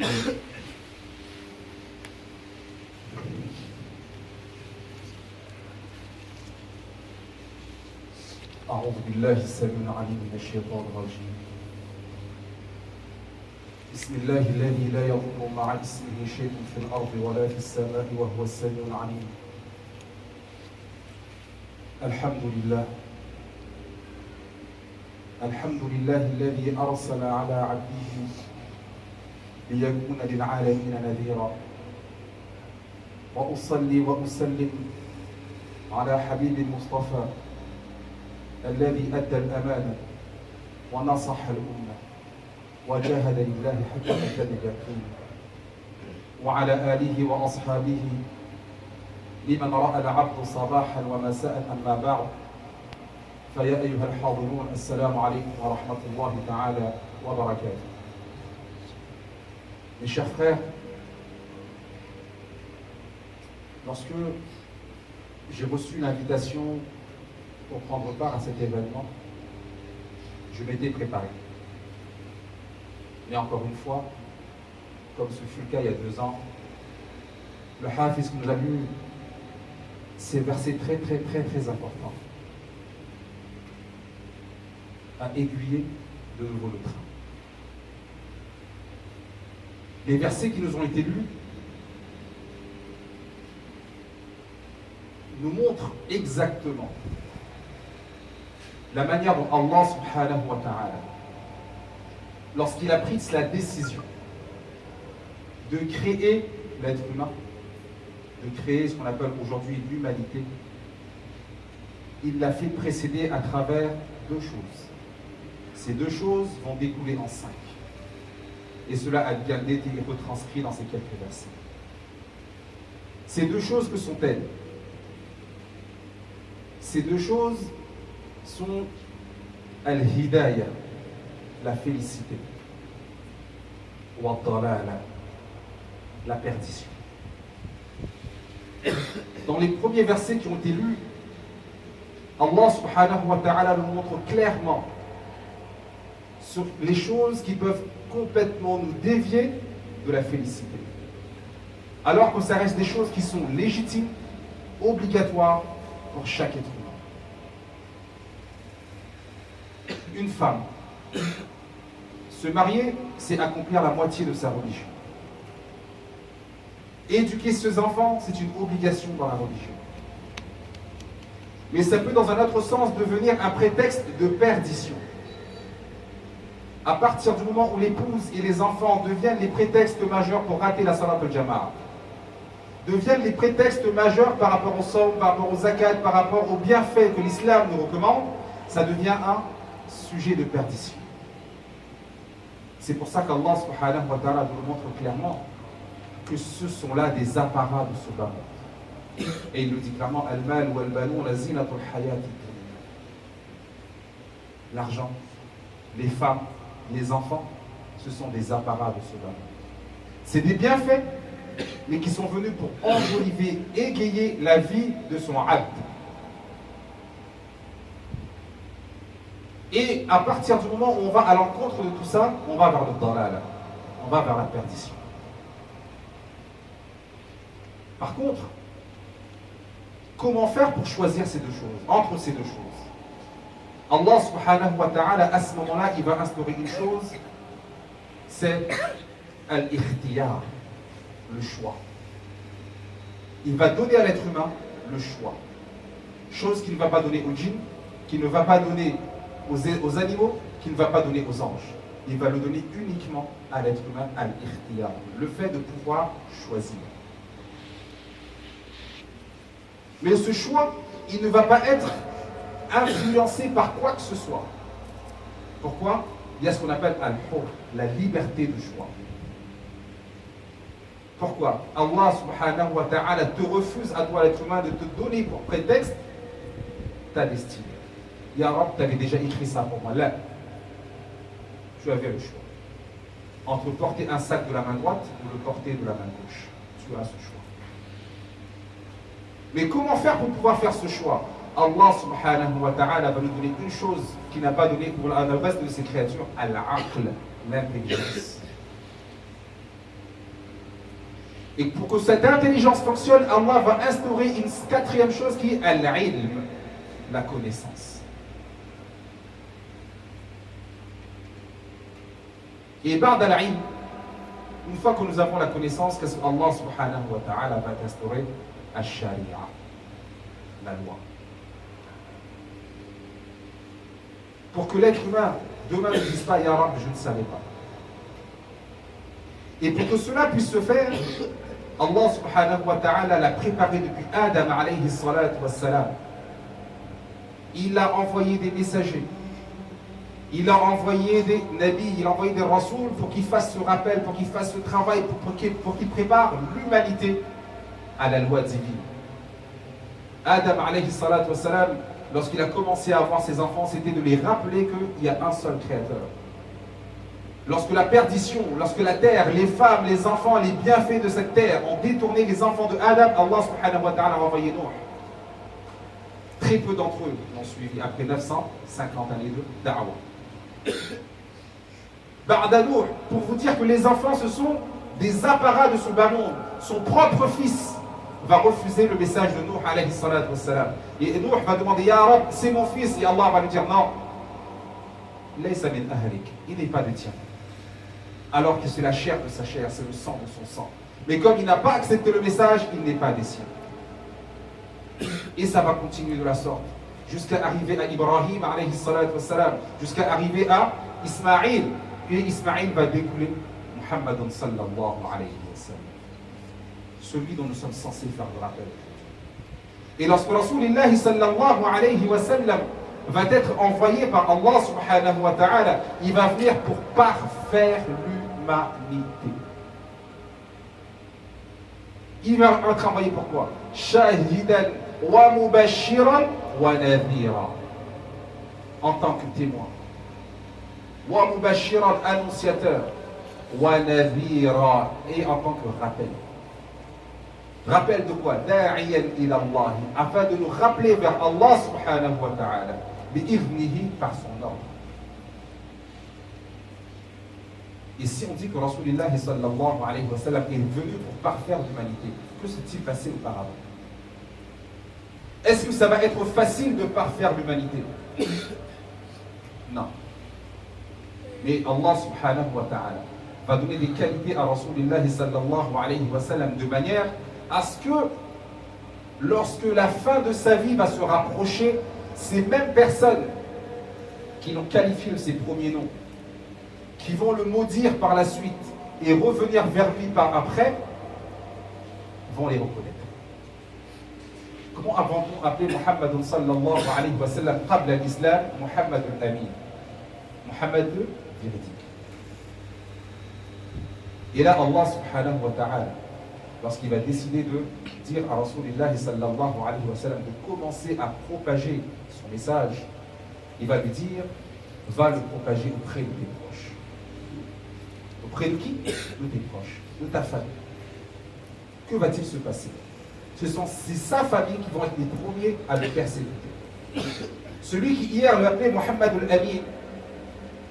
أعوذ بالله السميع العليم من الشيطان الرجيم. بسم الله الذي لا يضر مع اسمه شيء في الأرض ولا في السماء وهو السميع العليم. الحمد لله. الحمد لله الذي أرسل على عبده ليكون للعالمين نذيرا. وأصلي وأسلم على حبيب المصطفى الذي أدى الأمانة ونصح الأمة وجاهد لله حتى أتى اليقين، وعلى آله وأصحابه لمن رأى العبد صباحا ومساء. أما بعد، فيا أيها الحاضرون، السلام عليكم ورحمة الله تعالى وبركاته. Mes chers frères, lorsque j'ai reçu l'invitation pour prendre part à cet événement, je m'étais préparé. Mais encore une fois, comme ce fut le cas il y a 2 ans, le Hafiz nous a lu ces versets très importants à aiguiller de nouveau le train. Les versets qui nous ont été lus nous montrent exactement la manière dont Allah subhanahu wa ta'ala, lorsqu'il a pris la décision de créer l'être humain, de créer ce qu'on appelle aujourd'hui l'humanité, il l'a fait précéder à travers 2 choses. Ces 2 choses vont découler en 5. Et cela a bien été retranscrit dans ces quelques versets. Ces 2 choses, que sont-elles? Ces 2 choses sont al-hidayah, la félicité, wa dalala, la perdition. Dans les premiers versets qui ont été lus, Allah subhanahu wa ta'ala nous montre clairement sur les choses qui peuvent complètement nous dévier de la félicité, alors que ça reste des choses qui sont légitimes, obligatoires pour chaque être humain. Une femme, se marier, c'est accomplir la moitié de sa religion. Éduquer ses enfants, c'est une obligation dans la religion. Mais ça peut, dans un autre sens, devenir un prétexte de perdition. À partir du moment où l'épouse et les enfants deviennent les prétextes majeurs pour rater la salat al-jama'a, deviennent les prétextes majeurs par rapport au sawm, par rapport au zakat, par rapport aux bienfaits que l'islam nous recommande, ça devient un sujet de perdition. C'est pour ça qu'Allah subhanahu wa ta'ala nous montre clairement que ce sont là des apparats de ce bas monde. Et il nous dit clairement: Al-mal wal banoun la zinatul hayati. L'argent, les femmes, les enfants, ce sont des apparats de ce bas monde. C'est des bienfaits, mais qui sont venus pour enjoliver, égayer la vie de son abd. Et à partir du moment où on va à l'encontre de tout ça, on va vers le dalal, on va vers la perdition. Par contre, comment faire pour choisir ces 2 choses, entre ces 2 choses? Allah subhanahu wa ta'ala, à ce moment-là, il va instaurer une chose, c'est al-ikhtiyar, le choix. Il va donner à l'être humain le choix. Chose qu'il ne va pas donner aux djinns, qu'il ne va pas donner aux animaux, qu'il ne va pas donner aux anges. Il va le donner uniquement à l'être humain, al-ikhtiyar, le fait de pouvoir choisir. Mais ce choix, il ne va pas être influencé par quoi que ce soit. Pourquoi? Il y a ce qu'on appelle al-hur, la liberté de choix. Pourquoi? Allah subhanahu wa ta'ala te refuse à toi, l'être humain, de te donner pour prétexte ta destinée. Ya Rab, tu avais déjà écrit ça pour moi. Là, tu avais le choix entre porter un sac de la main droite ou le porter de la main gauche. Tu as ce choix. Mais comment faire pour pouvoir faire ce choix? Allah subhanahu wa ta'ala va nous donner une chose qu'il n'a pas donnée pour le reste de ses créatures, al-aql, l'intelligence. Et pour que cette intelligence fonctionne, Allah va instaurer une quatrième chose qui est al-ilm, la connaissance. Et ba'd al-ilm, une fois que nous avons la connaissance, qu'est-ce que Allah subhanahu wa ta'ala va instaurer? Al-sharia, la loi. Pour que l'être humain demain ne dise pas Ya Rab, je ne savais pas. Et pour que cela puisse se faire, Allah subhanahu wa ta'ala l'a préparé depuis Adam alayhi salatu wa salam. Il a envoyé des messagers, il a envoyé des nabis, il a envoyé des rasouls pour qu'ils fassent ce rappel, pour qu'ils fassent ce travail, pour qu'ils préparent l'humanité à la loi divine. Adam alayhi salatu wa salam, lorsqu'il a commencé à avoir ses enfants, c'était de les rappeler qu'il y a un seul créateur. Lorsque la perdition, lorsque la terre, les femmes, les enfants, les bienfaits de cette terre ont détourné les enfants de Adam, Allah subhanahu wa ta'ala a envoyé Nuh. Très peu d'entre eux l'ont suivi après 950 années de da'wah. Ba'da Nuh, pour vous dire que les enfants, ce sont des apparats de ce bas monde. Son propre fils va refuser le message de Nuh alayhi salatu wa salam. Et Nuh va demander Ya Rab, c'est mon fils. Et Allah va lui dire non. Laysa min ahlik, il n'est pas de tien. Alors que c'est la chair de sa chair, c'est le sang de son sang. Mais comme il n'a pas accepté le message, il n'est pas des siens. Et ça va continuer de la sorte, jusqu'à arriver à Ibrahim, alayhi salatu wassalam, jusqu'à arriver à Ismaïl. Et Ismaïl va découler Muhammadun sallallahu alayhi wa sallam, celui dont nous sommes censés faire le rappel. Et lorsque Rasulullah sallallahu alayhi wa sallam va être envoyé par Allah subhanahu wa ta'ala, il va venir pour parfaire l'humanité. Il va être envoyé pourquoi? Shahidan wa mubashiran wa nadhira, en tant que témoin. Wa mubashiran, annonciateur. Wa nadhira, et en tant que rappel. Rappel de quoi? Da'iyan ila Allah, afin de nous rappeler vers Allah subhanahu wa ta'ala, bi'idhnihi, par son ordre. Et si on dit que Rasulullah sallallahu alayhi wa sallam est venu pour parfaire l'humanité, que s'est-il passé auparavant? Est-ce que ça va être facile de parfaire l'humanité? Non. Mais Allah subhanahu wa ta'ala va donner des qualités à Rasulullah sallallahu alayhi wa sallam de manière à ce que lorsque la fin de sa vie va se rapprocher, ces mêmes personnes qui l'ont qualifié de ses premiers noms, qui vont le maudire par la suite et revenir vers lui par après, vont les reconnaître. Comment avons-nous appelé Muhammad sallallahu alayhi wa sallam qabla l'islam Muhammad al-Amin, Muhammad le véridique. Et là Allah subhanahu wa ta'ala, lorsqu'il va décider de dire à Rasulullah sallallahu alayhi wa sallam de commencer à propager son message, il va lui dire, va le propager auprès de tes proches. Auprès de qui? De tes proches, de ta famille. Que va-t-il se passer? C'est sa famille qui vont être les premiers à le persécuter. Celui qui hier l'appelait Muhammad al-Amin,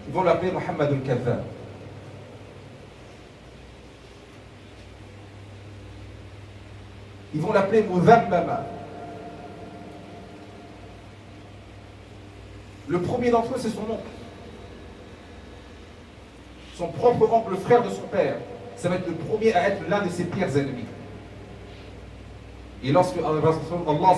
ils vont l'appeler Muhammad al-Kadhab. Ils vont l'appeler Mudhammama. Le premier d'entre eux, c'est son oncle. Son propre oncle, le frère de son père. Ça va être le premier à être l'un de ses pires ennemis. Et lorsque Allah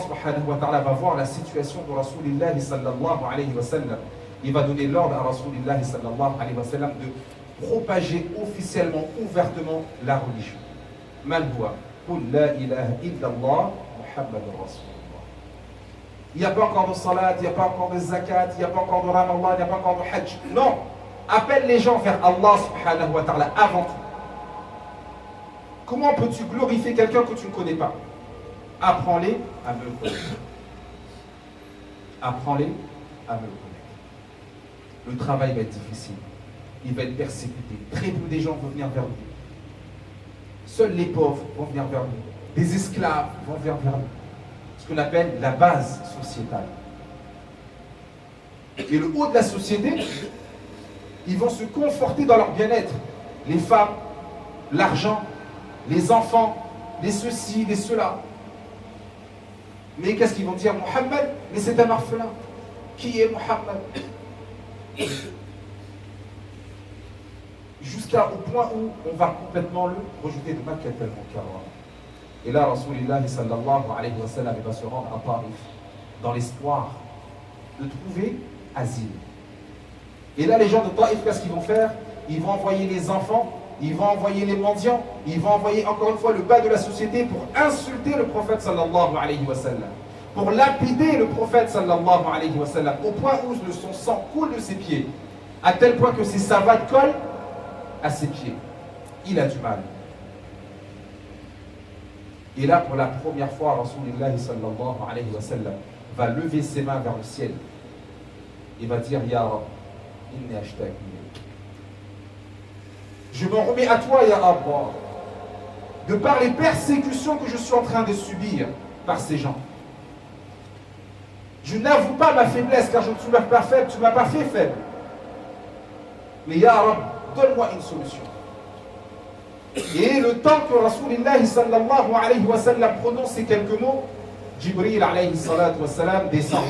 subhanahu wa ta'ala va voir la situation de Rasulullah sallallahu alayhi wa sallam, il va donner l'ordre à Rasulullah sallallahu alayhi wa sallam de propager officiellement, ouvertement la religion. Man huwa qul la ilaha illallah Muhammadur Rasulullah. Il n'y a pas encore de salat, il n'y a pas encore de zakat, il n'y a pas encore de ramadan, il n'y a pas encore de hajj. Non, appelle les gens vers Allah subhanahu wa ta'ala avant tout. Comment peux-tu glorifier quelqu'un que tu ne connais pas? Apprends-les à me le connaître. Apprends-les à me le connaître. Le travail va être difficile. Il va être persécuté. Très peu des gens vont venir vers lui. Seuls les pauvres vont venir vers lui. Des esclaves vont venir vers lui. Ce qu'on appelle la base sociétale. Et le haut de la société, ils vont se conforter dans leur bien-être. Les femmes, l'argent, les enfants, les ceci, les cela. Mais qu'est-ce qu'ils vont dire? Mohammed, mais c'est un orphelin. Qui est Mohammed? Jusqu'au point où on va complètement le rejeter de Makkah al-Mukarrama. Et là, Rasulullah sallallahu alayhi wa sallam va se rendre à Taif dans l'espoir de trouver asile. Et là, les gens de Taif, qu'est-ce qu'ils vont faire? Ils vont envoyer les enfants, ils vont envoyer les mendiants, ils vont envoyer encore une fois le bas de la société pour insulter le prophète sallallahu alayhi wa sallam, pour lapider le prophète sallallahu alayhi wa sallam, au point où son sang coule de ses pieds, à tel point que ses savates collent à ses pieds. Il a du mal. Et là, pour la première fois, Rasulullah sallallahu alayhi wa sallam va lever ses mains vers le ciel. Il va dire, Ya Rab, inni ashtaq ilayk. Je m'en remets à toi, Ya Allah, de par les persécutions que je suis en train de subir par ces gens. Je n'avoue pas ma faiblesse, car je ne suis pas faible, tu ne m'as pas fait faible. Mais Ya Rab, donne-moi une solution. Et le temps que Rasulullah sallallahu alayhi wa sallam prononce ces quelques mots, Jibril alayhi salatu wa sallam descend.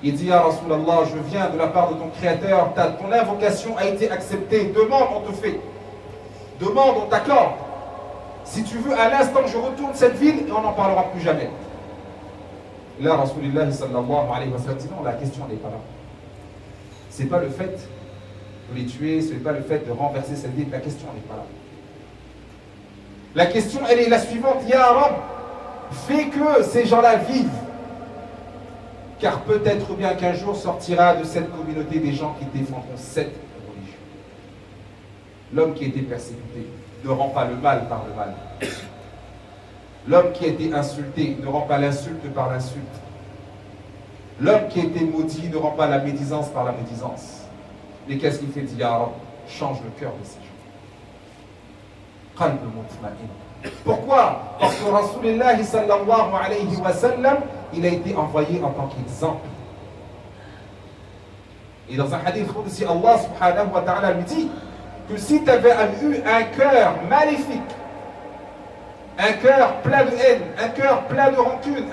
Il dit, Ya Rasulallah, je viens de la part de ton Créateur, ton invocation a été acceptée, demande, on te fait. Demande, on t'accorde. Si tu veux, à l'instant, je retourne cette ville et on n'en parlera plus jamais. Là, Rasulullah sallallahu alayhi wa sallam dit, non, la question n'est pas là. C'est pas le fait de les tuer, ce n'est pas le fait de renverser cette ville, la question n'est pas là. La question, elle est la suivante, Ya Rab, fais que ces gens-là vivent. Car peut-être bien qu'un jour sortira de cette communauté des gens qui défendront cette religion. L'homme qui a été persécuté ne rend pas le mal par le mal. L'homme qui a été insulté ne rend pas l'insulte par l'insulte. L'homme qui a été maudit ne rend pas la médisance par la médisance. Mais qu'est-ce qu'il fait? Dit, Ya Rab, change le cœur de ces gens. Qalb mutma'in. Pourquoi? Parce que Rasulullah sallallahu alayhi wa sallam, il a été envoyé en tant qu'exemple. Et dans un hadith qudsi, Allah subhanahu wa ta'ala lui dit que si tu avais eu un cœur maléfique, un cœur plein de haine, un cœur plein de rancune,